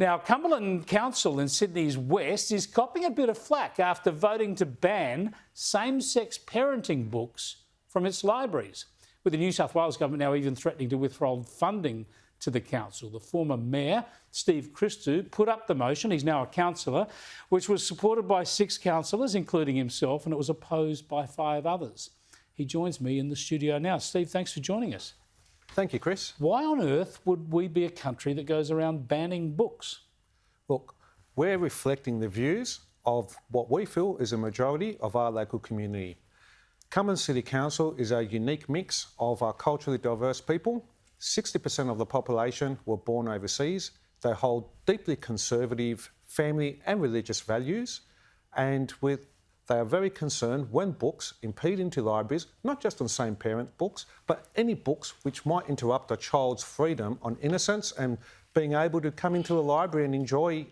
Now, Cumberland Council in Sydney's West is copping a bit of flack after voting to ban same-sex parenting books from its libraries, with the New South Wales government now even threatening to withhold funding to the council. The former mayor, Steve Christou, put up the motion, he's now a councillor, which was supported by 6 councillors, including himself, and it was opposed by 5 others. He joins me in the studio now. Steve, thanks for joining us. Thank you, Chris. Why on earth would we be a country that goes around banning books? Look, we're reflecting the views of what we feel is a majority of our local community. Cumberland City Council is a unique mix of our culturally diverse people. 60% of the population were born overseas. They hold deeply conservative family and religious values, and they are very concerned when books impede into libraries, not just on same-parent books, but any books which might interrupt a child's freedom on innocence and being able to come into the library and enjoy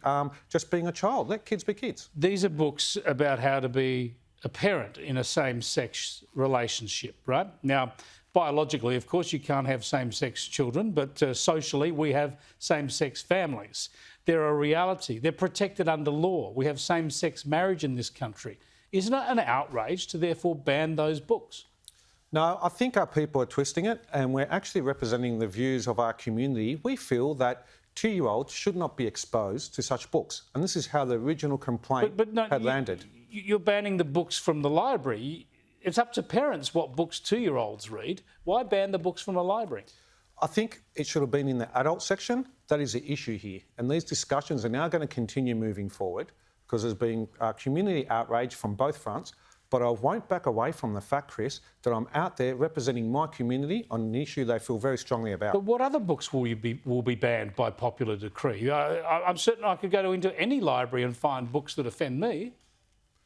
just being a child. Let kids be kids. These are books about how to be a parent in a same-sex relationship, right? Now, biologically, of course, you can't have same-sex children, but socially, we have same-sex families. They're a reality. They're protected under law. We have same-sex marriage in this country. Isn't it an outrage to therefore ban those books? No, I think our people are twisting it, and we're actually representing the views of our community. We feel that 2-year-olds should not be exposed to such books, and this is how the original complaint had landed. You're banning the books from the library. It's up to parents what books 2-year-olds read. Why ban the books from the library? I think it should have been in the adult section. That is the issue here, and these discussions are now going to continue moving forward, because there's been community outrage from both fronts. But I won't back away from the fact, Chris, that I'm out there representing my community on an issue they feel very strongly about. But what other books will be banned by popular decree? I'm certain I could go into any library and find books that offend me.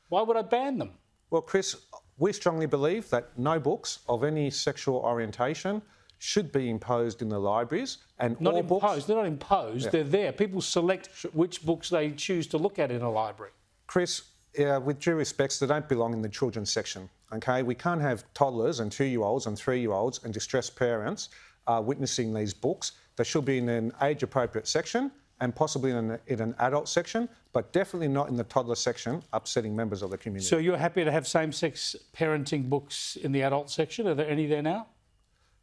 Why would I ban them? Well, Chris, we strongly believe that no books of any sexual orientation should be imposed in the libraries, and not all imposed. books... They're not imposed. Yeah. They're there. People select which books they choose to look at in a library. Chris, with due respects, they don't belong in the children's section. Okay, we can't have toddlers and 2-year-olds and 3-year-olds and distressed parents witnessing these books. They should be in an age-appropriate section and possibly in an adult section, but definitely not in the toddler section, upsetting members of the community. So you're happy to have same-sex parenting books in the adult section? Are there any there now?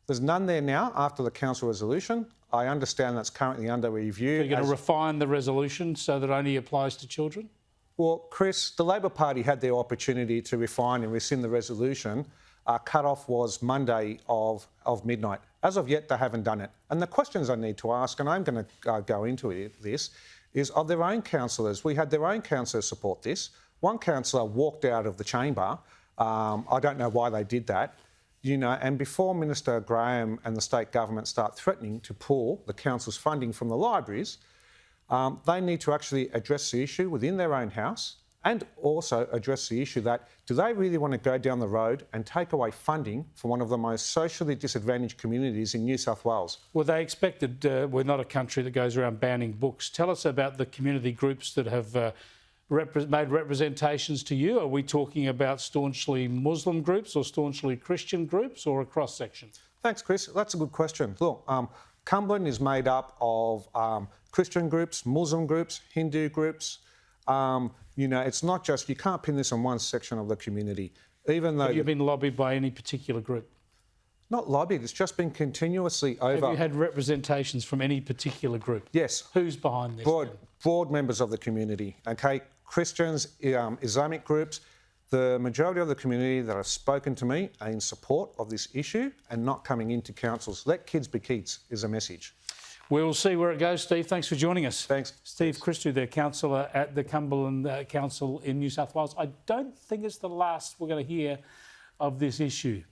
There's none there now after the council resolution. I understand that's currently under review. So you're going to refine the resolution so that it only applies to children? Well, Chris, the Labor Party had their opportunity to refine and rescind the resolution. Our cut-off was Monday of midnight. As of yet, they haven't done it. And the questions I need to ask, and I'm going to go into this, is of their own councillors. We had their own councillors support this. One councillor walked out of the chamber. I don't know why they did that. And before Minister Graham and the state government start threatening to pull the council's funding from the libraries, they need to actually address the issue within their own house and also address the issue that do they really want to go down the road and take away funding from one of the most socially disadvantaged communities in New South Wales? Well, they expected, we're not a country that goes around banning books. Tell us about the community groups that have made representations to you. Are we talking about staunchly Muslim groups or staunchly Christian groups or a cross-section? Thanks, Chris. That's a good question. Look, Cumberland is made up of Christian groups, Muslim groups, Hindu groups. It's not just, you can't pin this on one section of the community. Even though... Have you been lobbied by any particular group? Not lobbied, it's just been continuously over... Have you had representations from any particular group? Yes. Who's behind this? Broad members of the community, okay? Christians, Islamic groups. The majority of the community that have spoken to me are in support of this issue and not coming into councils. Let kids be kids is a message. We'll see where it goes, Steve. Thanks for joining us. Thanks. Steve Christou, the councillor at the Cumberland Council in New South Wales. I don't think it's the last we're going to hear of this issue.